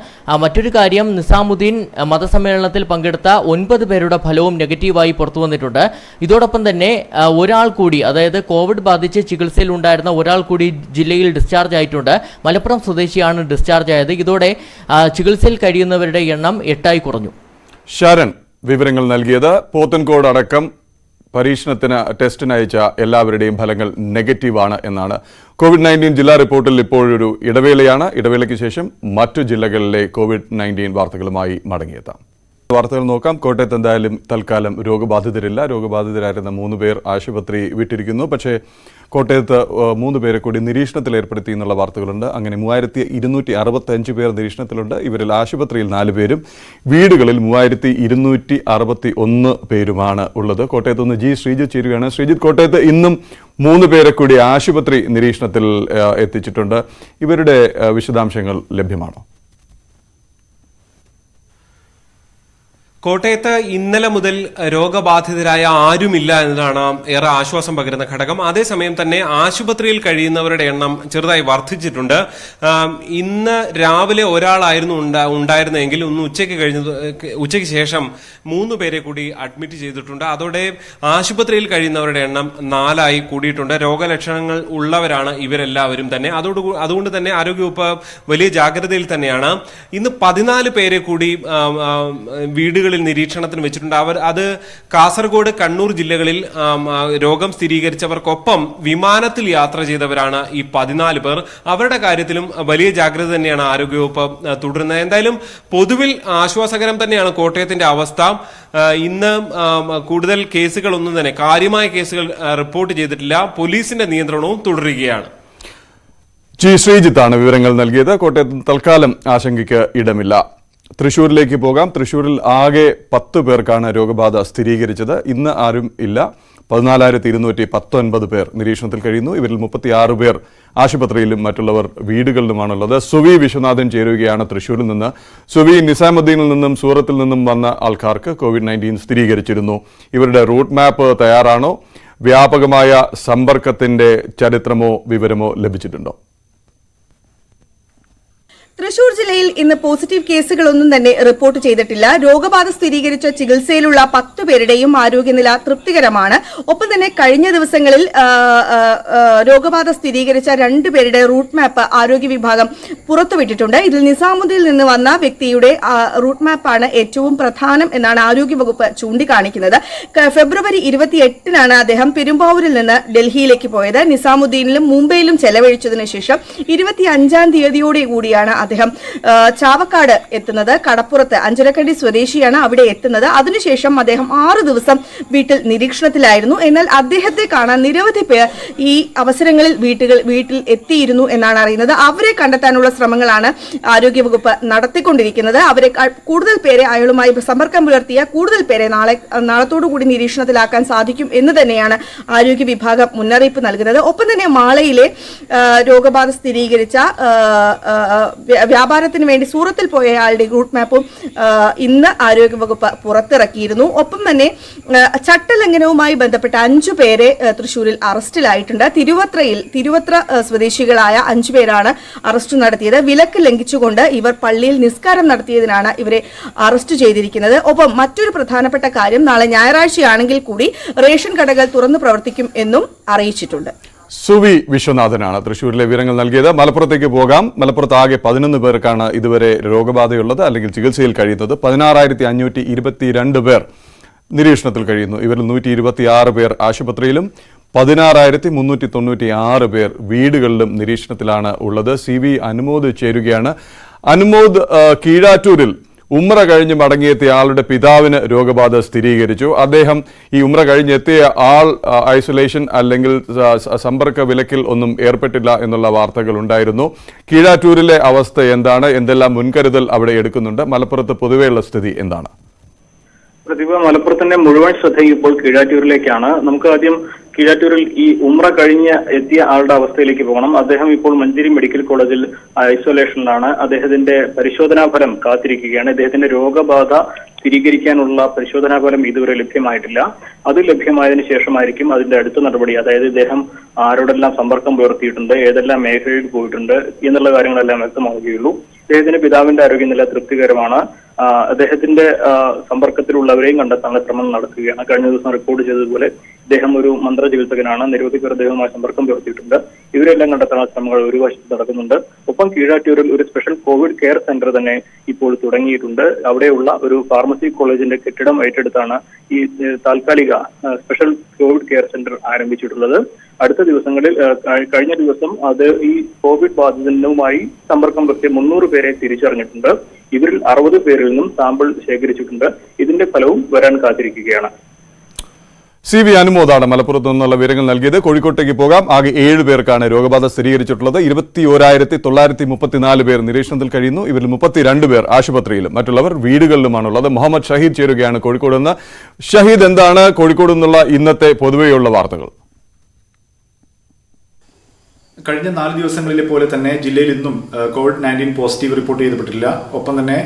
മറ്റൊരു കാര്യം, നിസാമുദ്ദീൻ മതസമ്മേളനത്തിൽ പങ്കെടുത്ത 9 പേരുടെ ഫലവും നെഗറ്റീവായി പുറത്തു വന്നിട്ടുണ്ട്. ഇതോടൊപ്പം തന്നെ ഒരാൾ കൂടി, അതായത് കോവിഡ് ബാധിച്ച് ചികിത്സയിൽ ഉണ്ടായിരുന്ന ഒരാൾ കൂടി ജില്ലയിൽ ഡിസ്ചാർജ് ആയിട്ടുണ്ട്. മലപ്പുറം സ്വദേശിയാണ് ഡിസ്ചാർജ് ആയത്. ഇതോടെ ചികിത്സയിൽ കഴിയുന്നവരുടെ എണ്ണം 8 കുറഞ്ഞു. ശരൺ വിവരങ്ങൾ നൽകിയത്. പോത്തൻകോട് അടക്കം പരീക്ഷണത്തിന് ടെസ്റ്റിന് അയച്ച എല്ലാവരുടെയും ഫലങ്ങൾ നെഗറ്റീവാണ് എന്നാണ്. COVID-19 ജില്ലാ റിപ്പോർട്ടിൽ ഇപ്പോഴൊരു ഇടവേളയാണ്. ഇടവേളയ്ക്ക് ശേഷം മറ്റു ജില്ലകളിലെ COVID-19 വാർത്തകളുമായി മടങ്ങിയെത്താം. വാർത്തകൾ നോക്കാം. കോട്ടയത്ത് എന്തായാലും തൽക്കാലം രോഗബാധിതരില്ല. രോഗബാധിതരായിരുന്ന 3 പേർ ആശുപത്രി വിട്ടിരിക്കുന്നു. പക്ഷേ കോട്ടയത്ത് 3 പേരെ കൂടി നിരീക്ഷണത്തിൽ ഏർപ്പെടുത്തി എന്നുള്ള വാർത്തകളുണ്ട്. അങ്ങനെ 3265 പേർ നിരീക്ഷണത്തിലുണ്ട്. ഇവരിൽ ആശുപത്രിയിൽ 4 പേരും വീടുകളിൽ 3261 പേരുമാണ് ഉള്ളത്. കോട്ടയത്ത് നിന്ന് ശ്രീജിത്ത് ചേരുകയാണ്. ശ്രീജിത്ത്, കോട്ടയത്ത് ഇന്നും 3 പേരെ കൂടി ആശുപത്രി നിരീക്ഷണത്തിൽ എത്തിച്ചിട്ടുണ്ട്. ഇവരുടെ വിശദാംശങ്ങൾ ലഭ്യമാണോ? കോട്ടയത്ത് ഇന്നലെ മുതൽ രോഗബാധിതരായ ആരുമില്ല എന്നതാണ് ഏറെ ആശ്വാസം പകരുന്ന ഘടകം. അതേസമയം തന്നെ ആശുപത്രിയിൽ കഴിയുന്നവരുടെ എണ്ണം ചെറുതായി വർദ്ധിച്ചിട്ടുണ്ട്. ഇന്ന് രാവിലെ ഒരാളായിരുന്നു ഉണ്ടായിരുന്നെങ്കിൽ ഇന്ന് ഉച്ചയ്ക്ക് ശേഷം 3 പേരെ കൂടി അഡ്മിറ്റ് ചെയ്തിട്ടുണ്ട്. അതോടെ ആശുപത്രിയിൽ കഴിയുന്നവരുടെ എണ്ണം 4 കൂടിയിട്ടുണ്ട്. രോഗലക്ഷണങ്ങൾ ഉള്ളവരാണ് ഇവരെല്ലാവരും തന്നെ. അതുകൊണ്ട് തന്നെ ആരോഗ്യവകുപ്പ് വലിയ ജാഗ്രതയിൽ തന്നെയാണ്. ഇന്ന് 14 പേരെ കൂടി വീടുകളിൽ നിരീക്ഷണത്തിന് വെച്ചിട്ടുണ്ട്. അത് കാസർഗോഡ്, കണ്ണൂർ ജില്ലകളിൽ രോഗം സ്ഥിരീകരിച്ചവർക്കൊപ്പം വിമാനത്തിൽ യാത്ര ചെയ്തവരാണ് ഈ 14 പേർ. അവരുടെ കാര്യത്തിലും വലിയ ജാഗ്രത തന്നെയാണ് ആരോഗ്യവകുപ്പ് തുടരുന്നത്. എന്തായാലും പൊതുവിൽ ആശ്വാസകരം തന്നെയാണ് കോട്ടയത്തിന്റെ അവസ്ഥ. ഇന്ന് കൂടുതൽ കേസുകളൊന്നും തന്നെ കാര്യമായ കേസുകൾ റിപ്പോർട്ട് ചെയ്തിട്ടില്ല. പോലീസിന്റെ നിയന്ത്രണവും തുടരുകയാണ്. ജി ശ്രീജിത്താണ് വിവരങ്ങൾ നൽകിയത്. കോട്ടയത്ത് തൽക്കാലം ആശങ്കയ്ക്ക് ഇടമില്ല. തൃശൂരിലേക്ക് പോകാം. തൃശൂരിൽ ആകെ 10 പേർക്കാണ് രോഗബാധ സ്ഥിരീകരിച്ചത്. ഇന്ന് ആരും ഇല്ല. 14,219 പേർ നിരീക്ഷണത്തിൽ കഴിയുന്നു. ഇവരിൽ 36 പേർ ആശുപത്രിയിലും മറ്റുള്ളവർ വീടുകളിലുമാണുള്ളത്. സുവി വിശ്വനാഥൻ ചേരുകയാണ് തൃശൂരിൽ നിന്ന്. സുവി, നിസാമുദ്ദീനിൽ നിന്നും സൂറത്തിൽ നിന്നും വന്ന ആൾക്കാർക്ക് COVID-19 സ്ഥിരീകരിച്ചിരുന്നു. ഇവരുടെ റൂട്ട് മാപ്പ് തയ്യാറാണോ? വ്യാപകമായ സമ്പർക്കത്തിന്റെ ചരിത്രമോ വിവരമോ ലഭിച്ചിട്ടുണ്ടോ? തൃശൂർ ജില്ലയിൽ ഇന്ന് പോസിറ്റീവ് കേസുകളൊന്നും തന്നെ റിപ്പോർട്ട് ചെയ്തിട്ടില്ല. രോഗബാധ സ്ഥിരീകരിച്ച ചികിത്സയിലുള്ള 10 പേരുടെയും ആരോഗ്യനില തൃപ്തികരമാണ്. ഒപ്പം തന്നെ കഴിഞ്ഞ ദിവസങ്ങളിൽ രോഗബാധ സ്ഥിരീകരിച്ച 2 പേരുടെ റൂട്ട് മാപ്പ് ആരോഗ്യ വിഭാഗം പുറത്തുവിട്ടിട്ടുണ്ട്. ഇതിൽ നിസാമുദ്ദീനിൽ നിന്ന് വന്ന വ്യക്തിയുടെ റൂട്ട് മാപ്പാണ് ഏറ്റവും പ്രധാനം എന്നാണ് ആരോഗ്യവകുപ്പ് ചൂണ്ടിക്കാണിക്കുന്നത്. ഫെബ്രുവരി 28-നാണ് അദ്ദേഹം പെരുമ്പാവൂരിൽ നിന്ന് ഡൽഹിയിലേക്ക് പോയത്. നിസാമുദ്ദീനിലും മുംബൈയിലും ചെലവഴിച്ചതിനു ശേഷം 25-ാം തീയതിയോടെ കൂടിയാണ് അദ്ദേഹം ചാവക്കാട് എത്തുന്നത്. കടപ്പുറത്ത് അഞ്ചരക്കണ്ടി സ്വദേശിയാണ് അവിടെ എത്തുന്നത്. അതിനുശേഷം അദ്ദേഹം 6 ദിവസം വീട്ടിൽ നിരീക്ഷണത്തിലായിരുന്നു. എന്നാൽ അദ്ദേഹത്തെ കാണാൻ നിരവധി പേർ ഈ അവസരങ്ങളിൽ വീട്ടിൽ എത്തിയിരുന്നു എന്നാണ് അറിയുന്നത്. അവരെ കണ്ടെത്താനുള്ള ശ്രമങ്ങളാണ് ആരോഗ്യവകുപ്പ് നടത്തിക്കൊണ്ടിരിക്കുന്നത്. അവരെ കൂടുതൽ പേരെ, അയാളുമായി സമ്പർക്കം പുലർത്തിയ കൂടുതൽ പേരെ നാളത്തോടുകൂടി നിരീക്ഷണത്തിലാക്കാൻ സാധിക്കും എന്ന് തന്നെയാണ് ആരോഗ്യ വിഭാഗം മുന്നറിയിപ്പ് നൽകുന്നത്. ഒപ്പം തന്നെ മാളയിലെ രോഗബാധ സ്ഥിരീകരിച്ച വ്യാപാരത്തിന് വേണ്ടി സൂറത്തിൽ പോയ ആളുടെ റൂട്ട് മാപ്പും ഇന്ന് ആരോഗ്യവകുപ്പ് പുറത്തിറക്കിയിരുന്നു. ഒപ്പം തന്നെ ചട്ടലംഘനവുമായി ബന്ധപ്പെട്ട 5 പേരെ തൃശൂരിൽ അറസ്റ്റിലായിട്ടുണ്ട്. തിരുവത്ര സ്വദേശികളായ 5 പേരാണ് അറസ്റ്റ് നടത്തിയത്. വിലക്ക് ലംഘിച്ചുകൊണ്ട് ഇവർ പള്ളിയിൽ നിസ്കാരം നടത്തിയതിനാണ് ഇവരെ അറസ്റ്റ് ചെയ്തിരിക്കുന്നത്. ഒപ്പം മറ്റൊരു പ്രധാനപ്പെട്ട കാര്യം, നാളെ ഞായറാഴ്ചയാണെങ്കിൽ കൂടി റേഷൻ കടകൾ തുറന്നു പ്രവർത്തിക്കും എന്നും അറിയിച്ചിട്ടുണ്ട്. സുവി വിശ്വനാഥനാണ് തൃശൂരിലെ വിവരങ്ങൾ നൽകിയത്. മലപ്പുറത്തേക്ക് പോകാം. മലപ്പുറത്ത് ആകെ 11 പേർക്കാണ് ഇതുവരെ രോഗബാധയുള്ളത്, അല്ലെങ്കിൽ ചികിത്സയിൽ കഴിയുന്നത്. 16,522 പേർ നിരീക്ഷണത്തിൽ കഴിയുന്നു. ഇവരിൽ 126 പേർ ആശുപത്രിയിലും 16,396 പേർ വീടുകളിലും നിരീക്ഷണത്തിലാണ് ഉള്ളത്. CV അനുമോദ് ചേരുകയാണ്. അനുമോദ്, കീഴാറ്റൂരിൽ ഉംറ കഴിഞ്ഞ് മടങ്ങിയെത്തിയ ആളുടെ പിതാവിന് രോഗബാധ സ്ഥിരീകരിച്ചു. അദ്ദേഹം ഈ ഉംറ കഴിഞ്ഞെത്തിയ ആൾ ഐസൊലേഷൻ അല്ലെങ്കിൽ സമ്പർക്ക വിലക്കിൽ ഒന്നും ഏർപ്പെട്ടില്ല എന്നുള്ള വാർത്തകൾ ഉണ്ടായിരുന്നു. കീഴാറ്റൂരിലെ അവസ്ഥ എന്താണ്? എന്തെല്ലാം മുൻകരുതൽ അവിടെ എടുക്കുന്നുണ്ട്? മലപ്പുറത്ത് പൊതുവെയുള്ള സ്ഥിതി എന്താണ്? പ്രതിഭ, മലപ്പുറത്തിന്റെ മുഴുവൻ ശ്രദ്ധയും ഇപ്പോൾ കീഴാറ്റൂരിലേക്കാണ്. നമുക്ക് ആദ്യം കീഴാറ്റൂരിൽ ഈ ഉംറ കഴിഞ്ഞ് എത്തിയ ആളുടെ അവസ്ഥയിലേക്ക് പോകണം. അദ്ദേഹം ഇപ്പോൾ മഞ്ചേരി മെഡിക്കൽ കോളേജിൽ ഐസൊലേഷനിലാണ്. അദ്ദേഹത്തിന്റെ പരിശോധനാ ഫലം കാത്തിരിക്കുകയാണ്. അദ്ദേഹത്തിന്റെ രോഗബാധ സ്ഥിരീകരിക്കാനുള്ള പരിശോധനാ ഫലം ഇതുവരെ ലഭ്യമായിട്ടില്ല. അത് ലഭ്യമായതിനു ശേഷമായിരിക്കും അതിന്റെ അടുത്ത നടപടി. അതായത് ഇദ്ദേഹം ആരോടെല്ലാം സമ്പർക്കം പുലർത്തിയിട്ടുണ്ട്, ഏതെല്ലാം മേഖലയിൽ പോയിട്ടുണ്ട് എന്നുള്ള കാര്യങ്ങളെല്ലാം വ്യക്തമാവുകയുള്ളൂ. അദ്ദേഹത്തിന്റെ പിതാവിന്റെ ആരോഗ്യനില തൃപ്തികരമാണ്. അദ്ദേഹത്തിന്റെ സമ്പർക്കത്തിലുള്ളവരെയും കണ്ടെത്താനുള്ള ശ്രമം നടത്തുകയാണ്. കഴിഞ്ഞ ദിവസം റിപ്പോർട്ട് ചെയ്തതുപോലെ ഇദ്ദേഹം ഒരു മന്ത്രചികിത്സകനാണ്. നിരവധി പേർ അദ്ദേഹവുമായി സമ്പർക്കം പുലർത്തിയിട്ടുണ്ട്. ഇവരെല്ലാം കണ്ടെത്താനുള്ള ശ്രമങ്ങൾ ഒരു വശത്ത് നടക്കുന്നുണ്ട്. ഒപ്പം കീഴാറ്റൂരിൽ ഒരു സ്പെഷ്യൽ കോവിഡ് കെയർ സെന്റർ തന്നെ ഇപ്പോൾ തുടങ്ങിയിട്ടുണ്ട്. അവിടെയുള്ള ഒരു ഫാർമസി കോളേജിന്റെ കെട്ടിടം ഏറ്റെടുത്താണ് ഈ താൽക്കാലിക സ്പെഷ്യൽ കോവിഡ് കെയർ സെന്റർ ആരംഭിച്ചിട്ടുള്ളത്. അടുത്ത ദിവസങ്ങളിൽ, കഴിഞ്ഞ ദിവസം അത് ഈ കോവിഡ് ബാധിതനുമായി സമ്പർക്കം പുലർത്തിയ 300 പേരെ തിരിച്ചറിഞ്ഞിട്ടുണ്ട്. ഇവരിൽ 60 പേരിൽ നിന്നും സാമ്പിൾ ശേഖരിച്ചിട്ടുണ്ട്. ഇതിന്റെ ഫലവും വരാൻ കാത്തിരിക്കുകയാണ്. CV അനുമോദാണ് മലപ്പുറത്ത് നിന്നുള്ള വിവരങ്ങൾ നൽകിയത്. കോഴിക്കോട്ടേക്ക് പോകാം. ആകെ 7 പേർക്കാണ് രോഗബാധ സ്ഥിരീകരിച്ചിട്ടുള്ളത്. 21,934 പേർ നിരീക്ഷണത്തിൽ കഴിയുന്നു. ഇവരിൽ 32 പേർ ആശുപത്രിയിലും മറ്റുള്ളവർ വീടുകളിലുമാണുള്ളത്. മുഹമ്മദ് ഷഹീദ് ചേരുകയാണ് കോഴിക്കോട് നിന്ന്. ഷഹീദ്, എന്താണ് കോഴിക്കോട് നിന്നുള്ള ഇന്നത്തെ പൊതുവെയുള്ള വാർത്തകൾ? കഴിഞ്ഞ 4 ദിവസങ്ങളിലെ പോലെ തന്നെ ജില്ലയിൽ ഇന്നും COVID-19 പോസിറ്റീവ് റിപ്പോർട്ട് ചെയ്യപ്പെട്ടില്ല. ഒപ്പം തന്നെ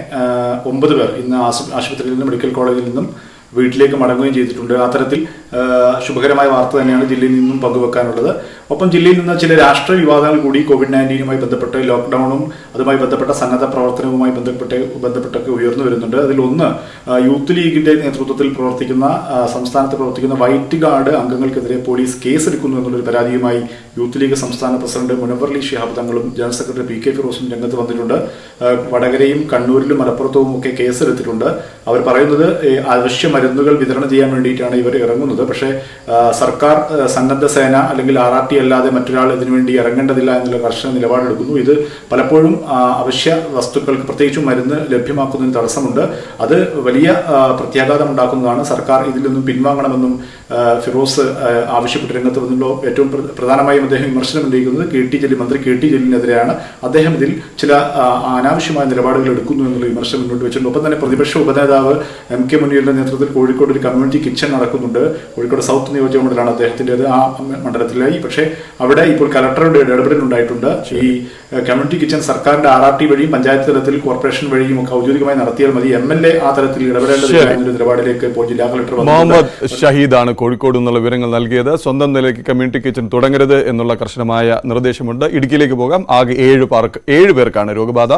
9 പേർ ഇന്ന് ആശുപത്രിയിൽ നിന്നും മെഡിക്കൽ കോളേജിൽ നിന്നും വീട്ടിലേക്ക് മടങ്ങുകയും ചെയ്തിട്ടുണ്ട്. അത്തരത്തിൽ ശുഭകരമായ വാർത്ത തന്നെയാണ് ജില്ലയിൽ നിന്നും പങ്കുവെക്കാനുള്ളത്. ഒപ്പം ജില്ലയിൽ നിന്ന് ചില രാഷ്ട്രീയ വിവാദങ്ങൾ കൂടി COVID-19 ബന്ധപ്പെട്ട് ലോക്ക്ഡൌണും അതുമായി ബന്ധപ്പെട്ട സന്നദ്ധ പ്രവർത്തനവുമായി ബന്ധപ്പെട്ടൊക്കെ ഉയർന്നു വരുന്നുണ്ട്. അതിലൊന്ന് യൂത്ത് ലീഗിന്റെ നേതൃത്വത്തിൽ പ്രവർത്തിക്കുന്ന സംസ്ഥാനത്ത് പ്രവർത്തിക്കുന്ന വൈറ്റ് ഗാർഡ് അംഗങ്ങൾക്കെതിരെ പോലീസ് കേസെടുക്കുന്നു എന്നുള്ളൊരു പരാതിയുമായി യൂത്ത് ലീഗ് സംസ്ഥാന പ്രസിഡന്റ് മുനവ്വർ ശിഹാബ് തങ്ങളും ജനറൽ സെക്രട്ടറി PK ഫിറോസും രംഗത്ത് വന്നിട്ടുണ്ട്. വടകരയും കണ്ണൂരിലും മലപ്പുറത്തും ഒക്കെ കേസെടുത്തിട്ടുണ്ട്. അവർ പറയുന്നത് അവശ്യ മരുന്നുകൾ വിതരണം ചെയ്യാൻ വേണ്ടിയിട്ടാണ് ഇവർ ഇറങ്ങുന്നത്. പക്ഷേ സർക്കാർ സന്നദ്ധ സേന അല്ലെങ്കിൽ RRT അല്ലാതെ മറ്റൊരാൾ ഇതിനുവേണ്ടി ഇറങ്ങേണ്ടതില്ല എന്നുള്ള കർശന നിലപാടെടുക്കുന്നു. ഇത് പലപ്പോഴും അവശ്യ വസ്തുക്കൾക്ക് പ്രത്യേകിച്ചും മരുന്ന് ലഭ്യമാക്കുന്നതിന് തടസ്സമുണ്ട്. അത് വലിയ പ്രത്യാഘാതം ഉണ്ടാക്കുന്നതാണ്. സർക്കാർ ഇതിൽ നിന്നും പിൻവാങ്ങണമെന്നും ഫിറോസ് ആവശ്യപ്പെട്ട് രംഗത്ത് വന്നല്ലോ. ഏറ്റവും പ്രധാനമായും അദ്ദേഹം വിമർശനം ഉന്നയിക്കുന്നത് മന്ത്രി KT ജലീലിനെതിരെയാണ്. അദ്ദേഹം ഇതിൽ ചില അനാവശ്യമായ നിലപാടുകൾ എടുക്കുന്നു എന്നുള്ള വിമർശനം മുന്നോട്ട് വെച്ചിട്ടുണ്ട്. ഒപ്പം തന്നെ പ്രതിപക്ഷ ഉപനേതാവ് MK മുനീറിന്റെ നേതൃത്വത്തിൽ കോഴിക്കോട് ഒരു കമ്മ്യൂണിറ്റി കിച്ചൺ നടക്കുന്നുണ്ട്. കോഴിക്കോട് സൗത്ത് നിയോജക മണ്ഡലമാണ് അദ്ദേഹത്തിൻ്റെത്. ആ മണ്ഡലത്തിലായി. പക്ഷേ അവിടെ ഇപ്പോൾ കലക്ടറുടെ ഇടപെടൽ ഉണ്ടായിട്ടുണ്ട്. ഈ കമ്മ്യൂണിറ്റി കിച്ചൺ സർക്കാരിന്റെ RRT വഴിയും പഞ്ചായത്ത് തലത്തിൽ കോർപ്പറേഷൻ വഴിയും ഒക്കെ ഔദ്യോഗികമായി നടത്തിയാൽ മതി. MLA ആ തരത്തിൽ ഇടപെടേണ്ടതില്ല എന്നൊരു നിലപാടിലേക്ക് ഇപ്പോൾ ജില്ലാ കളക്ടർ മുഹമ്മദ് ഷഹീദാണ് കോഴിക്കോട് നിന്നുള്ള വിവരങ്ങൾ നൽകിയത്. സ്വന്തം നിലയ്ക്ക് കമ്മ്യൂണിറ്റി കിച്ചൺ തുടങ്ങരുത് എന്നുള്ള കർശനമായ നിർദ്ദേശമുണ്ട്. ഇടുക്കിയിലേക്ക് പോകാം. ആകെ 7 പേർക്കാണ് രോഗബാധ.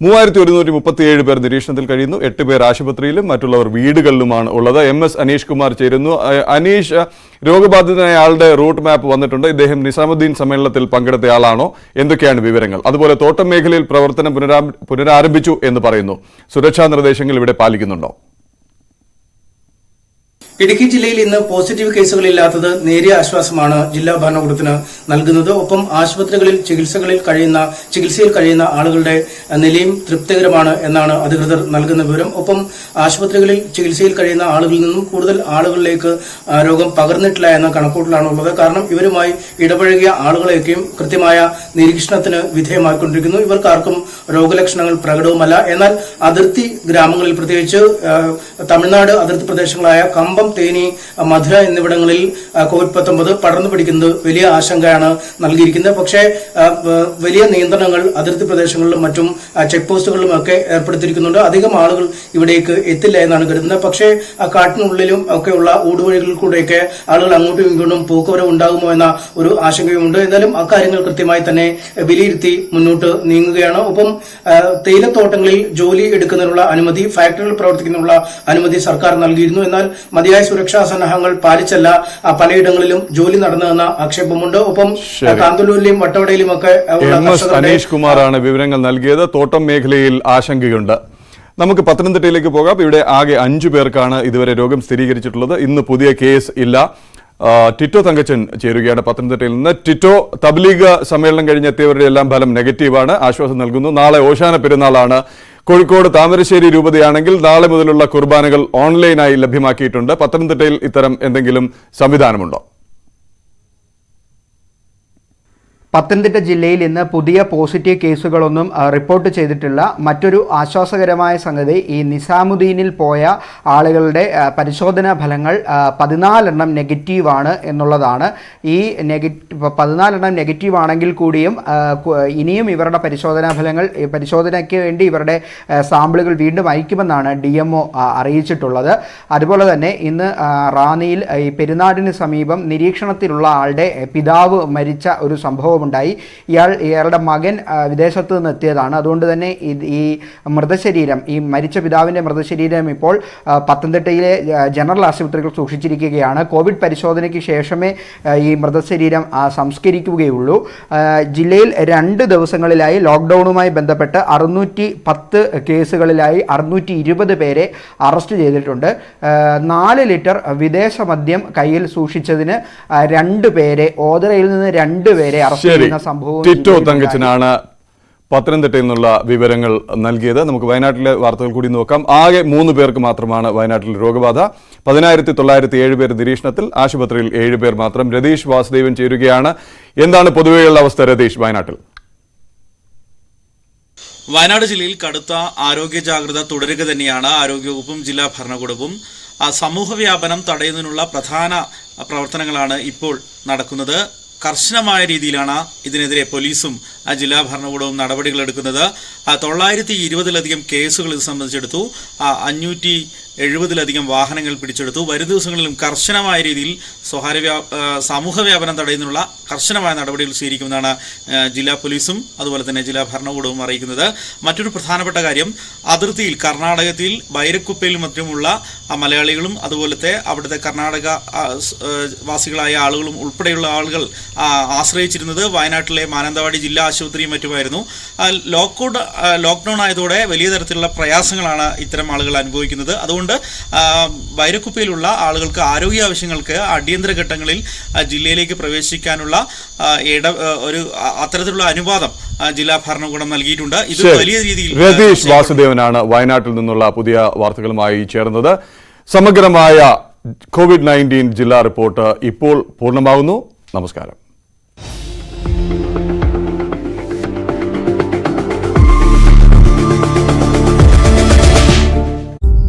3137 പേർ നിരീക്ഷണത്തിൽ കഴിയുന്നു. 8 പേർ ആശുപത്രിയിലും മറ്റുള്ളവർ വീടുകളിലുമാണ് ഉള്ളത്. MS അനീഷ് കുമാർ ചേരുന്നു. അനീഷ്, രോഗബാധിതനായ ആളുടെ റൂട്ട് മാപ്പ് വന്നിട്ടുണ്ട്. ഇദ്ദേഹം നിസാമുദ്ദീൻ സമ്മേളനത്തിൽ പങ്കെടുത്തയാളാണോ? എന്തൊക്കെയാണ് വിവരങ്ങൾ? അതുപോലെ തോട്ടം മേഖലയിൽ പ്രവർത്തനം പുനരാരംഭിച്ചു എന്ന് പറയുന്നു. സുരക്ഷാ നിർദ്ദേശങ്ങൾ ഇവിടെ പാലിക്കുന്നുണ്ടോ? ഇടുക്കി ജില്ലയിൽ ഇന്ന് പോസിറ്റീവ് കേസുകളില്ലാത്തത് നേരിയ ആശ്വാസമാണ് ജില്ലാ ഭരണകൂടത്തിന് നൽകുന്നത്. ഒപ്പം ആശുപത്രികളിൽ ചികിത്സയിൽ കഴിയുന്ന ആളുകളുടെ നിലയും തൃപ്തികരമാണ് എന്നാണ് അധികൃതർ നൽകുന്ന വിവരം. ഒപ്പം ആശുപത്രികളിൽ ചികിത്സയിൽ കഴിയുന്ന ആളുകളിൽ നിന്നും കൂടുതൽ ആളുകളിലേക്ക് രോഗം പകർന്നിട്ടില്ല എന്ന കണക്കൂട്ടലാണുള്ളത്. കാരണം ഇവരുമായി ഇടപഴകിയ ആളുകളെയൊക്കെയും കൃത്യമായ നിരീക്ഷണത്തിന് വിധേയമായിക്കൊണ്ടിരിക്കുന്നു. ഇവർക്കാർക്കും രോഗലക്ഷണങ്ങൾ പ്രകടവുമല്ല. എന്നാൽ അതിർത്തി ഗ്രാമങ്ങളിൽ, പ്രത്യേകിച്ച് തമിഴ്നാട് അതിർത്തി പ്രദേശങ്ങളായ കമ്പം, തേനി, മധുര എന്നിവിടങ്ങളിൽ COVID-19 പടർന്നു പിടിക്കുന്നത് വലിയ ആശങ്കയാണ് നൽകിയിരിക്കുന്നത്. പക്ഷേ വലിയ നിയന്ത്രണങ്ങൾ അതിർത്തി പ്രദേശങ്ങളിലും മറ്റും ചെക്ക് പോസ്റ്റുകളിലുമൊക്കെ ഏർപ്പെടുത്തിയിരിക്കുന്നുണ്ട്. അധികം ആളുകൾ ഇവിടേക്ക് എത്തില്ല എന്നാണ് കരുതുന്നത്. പക്ഷേ കാട്ടിനുള്ളിലും ഒക്കെയുള്ള ഊടുവഴികളിൽ കൂടെയൊക്കെ ആളുകൾ അങ്ങോട്ടും ഇങ്ങോട്ടും പോക്കുവരവ് ഉണ്ടാകുമോ എന്ന ഒരു ആശങ്കയുമുണ്ട്. എന്തായാലും അക്കാര്യങ്ങൾ കൃത്യമായി തന്നെ വിലയിരുത്തി മുന്നോട്ട് നീങ്ങുകയാണ്. ഒപ്പം തേയിലത്തോട്ടങ്ങളിൽ ജോലി എടുക്കുന്നതിനുള്ള അനുമതി, ഫാക്ടറികൾ പ്രവർത്തിക്കുന്നതിനുള്ള അനുമതി സർക്കാർ നൽകിയിരുന്നു. എന്നാൽ മതിയായ സുരക്ഷാ സന്നാഹങ്ങൾ പാലിച്ചല്ല പലയിടങ്ങളിലും ജോലി നടന്നതെന്ന ആക്ഷേപമുണ്ട്. ഒപ്പം കാന്തല്ലൂരിലെയും വട്ടവടയിലും ഒക്കെ അനീഷ് കുമാറാണ് വിവരങ്ങൾ നൽകിയത്. തോട്ടം മേഖലയിൽ ആശങ്കയുണ്ട്. നമുക്ക് പത്തനംതിട്ടയിലേക്ക് പോകാം. ഇവിടെ ആകെ 5 പേർക്കാണ് ഇതുവരെ രോഗം സ്ഥിരീകരിച്ചിട്ടുള്ളത്. ഇന്ന് പുതിയ കേസ് ഇല്ല. ടിറ്റോ തങ്കച്ചൻ ചേരുകയാണ് പത്തനംതിട്ടയിൽ നിന്ന്. ടിറ്റോ, തബ്ലീഗ് സമ്മേളനം കഴിഞ്ഞെത്തിയവരുടെ എല്ലാം ഫലം നെഗറ്റീവാണ്. ആശ്വാസം നൽകുന്നു. നാളെ ഓശാന പെരുന്നാളാണ്. കോഴിക്കോട് താമരശ്ശേരി രൂപതയാണെങ്കിൽ നാളെ മുതലുള്ള കുർബാനകൾ ഓൺലൈനായി ലഭ്യമാക്കിയിട്ടുണ്ട്. പത്തനംതിട്ടയിൽ ഇത്തരം എന്തെങ്കിലും സംവിധാനമുണ്ടോ? പത്തനംതിട്ട ജില്ലയിൽ ഇന്ന് പുതിയ പോസിറ്റീവ് കേസുകളൊന്നും റിപ്പോർട്ട് ചെയ്തിട്ടില്ല. മറ്റൊരു ആശ്വാസകരമായ സംഗതി, ഈ നിസാമുദ്ദീനിൽ പോയ ആളുകളുടെ പരിശോധനാ ഫലങ്ങൾ 14 നെഗറ്റീവാണ് എന്നുള്ളതാണ്. ഈ 14 നെഗറ്റീവ് ആണെങ്കിൽ കൂടിയും ഇനിയും ഇവരുടെ പരിശോധനാ ഫലങ്ങൾ, പരിശോധനയ്ക്ക് വേണ്ടി ഇവരുടെ സാമ്പിളുകൾ വീണ്ടും അയക്കുമെന്നാണ് DMO അറിയിച്ചിട്ടുള്ളത്. അതുപോലെ തന്നെ ഇന്ന് റാന്നിയിൽ ഈ പെരുന്നാടിന് സമീപം നിരീക്ഷണത്തിലുള്ള ആളുടെ പിതാവ് മരിച്ച ഒരു സംഭവം ഉണ്ടായി. ഇയാളുടെ മകൻ വിദേശത്ത് നിന്ന് എത്തിയതാണ്. അതുകൊണ്ട് തന്നെ ഈ മൃതശരീരം, ഈ മരിച്ച പിതാവിൻ്റെ മൃതശരീരം ഇപ്പോൾ പത്തനംതിട്ടയിലെ ജനറൽ ആശുപത്രികൾ സൂക്ഷിച്ചിരിക്കുകയാണ്. കോവിഡ് പരിശോധനയ്ക്ക് ശേഷമേ ഈ മൃതശരീരം സംസ്കരിക്കുകയുള്ളൂ. ജില്ലയിൽ 2 ദിവസങ്ങളിലായി ലോക്ക്ഡൌണുമായി ബന്ധപ്പെട്ട് 610 കേസുകളിലായി 620 പേരെ അറസ്റ്റ് ചെയ്തിട്ടുണ്ട്. 4 ലിറ്റർ വിദേശ മദ്യം കയ്യിൽ സൂക്ഷിച്ചതിന് 2 പേരെ, ഓതറയിൽ നിന്ന് 2 പേരെ അറസ്റ്റ് ചെയ്യുന്ന സംഭവം. ടിറ്റോ തങ്കച്ചനാണ് പത്തനംതിട്ടയിൽ നിന്നുള്ള വിവരങ്ങൾ നൽകിയത്. നമുക്ക് വയനാട്ടിലെ വാർത്തകൾ കൂടി നോക്കാം. ആകെ 3 പേർക്ക് മാത്രമാണ് വയനാട്ടിൽ രോഗബാധ. 10907 പേർ നിരീക്ഷണത്തിൽ, ആശുപത്രിയിൽ 7 പേർ മാത്രം. രതീഷ് വാസുദേവൻ ചേരുകയാണ്. എന്താണ് പൊതുവെയുള്ള അവസ്ഥ രതീഷ് വയനാട്ടിൽ? വയനാട് ജില്ലയിൽ കടുത്ത ആരോഗ്യ ജാഗ്രത തുടരുക തന്നെയാണ് ആരോഗ്യവകുപ്പും ജില്ലാ ഭരണകൂടവും. സമൂഹ വ്യാപനം തടയുന്നതിനുള്ള പ്രധാന പ്രവർത്തനങ്ങളാണ് ഇപ്പോൾ നടക്കുന്നത്. കർശനമായ രീതിയിലാണ് ഇതിനെതിരെ പോലീസും ജില്ലാ ഭരണകൂടവും നടപടികൾ എടുക്കുന്നത്. 920-ലധികം കേസുകൾ ഇത് സംബന്ധിച്ചെടുത്തു. 570-ലധികം വാഹനങ്ങൾ പിടിച്ചെടുത്തു. വരും ദിവസങ്ങളിലും കർശനമായ രീതിയിൽ സമൂഹ വ്യാപനം തടയുന്നതിനുള്ള കർശനമായ നടപടികൾ സ്വീകരിക്കുമെന്നാണ് ജില്ലാ പോലീസും അതുപോലെ തന്നെ ജില്ലാ ഭരണകൂടവും അറിയിക്കുന്നത്. മറ്റൊരു പ്രധാനപ്പെട്ട കാര്യം, അതിർത്തിയിൽ കർണാടകത്തിൽ ബൈരക്കുപ്പയിൽ മറ്റുമുള്ള മലയാളികളും അതുപോലത്തെ അവിടുത്തെ കർണാടക വാസികളായ ആളുകളും ഉൾപ്പെടെയുള്ള ആളുകൾ ആശ്രയിച്ചിരുന്നത് വയനാട്ടിലെ മാനന്തവാടി ജില്ലാ ആശുപത്രിയും മറ്റുമായിരുന്നു. ലോക്ക്ഡൌൺ ആയതോടെ വലിയ തരത്തിലുള്ള പ്രയാസങ്ങളാണ് ഇത്തരം ആളുകൾ അനുഭവിക്കുന്നത്. അതുകൊണ്ട് ബൈരക്കുപ്പയിലുള്ള ആളുകൾക്ക് ആരോഗ്യ ആവശ്യങ്ങൾക്ക് അടിയന്തര ഘട്ടങ്ങളിൽ ജില്ലയിലേക്ക് പ്രവേശിക്കാനുള്ള അത്തരത്തിലുള്ള അനുവാദം ജില്ലാ ഭരണകൂടം നൽകിയിട്ടുണ്ട്. ഇത് വലിയ രീതിയിൽ രതീഷ് വാസുദേവനാണ് വയനാട്ടിൽ നിന്നുള്ള പുതിയ വാർത്തകളുമായി ചേർന്നത്. സമഗ്രമായ COVID-19 ജില്ലാ റിപ്പോർട്ട് ഇപ്പോൾ പൂർണ്ണമാകുന്നു. നമസ്കാരം.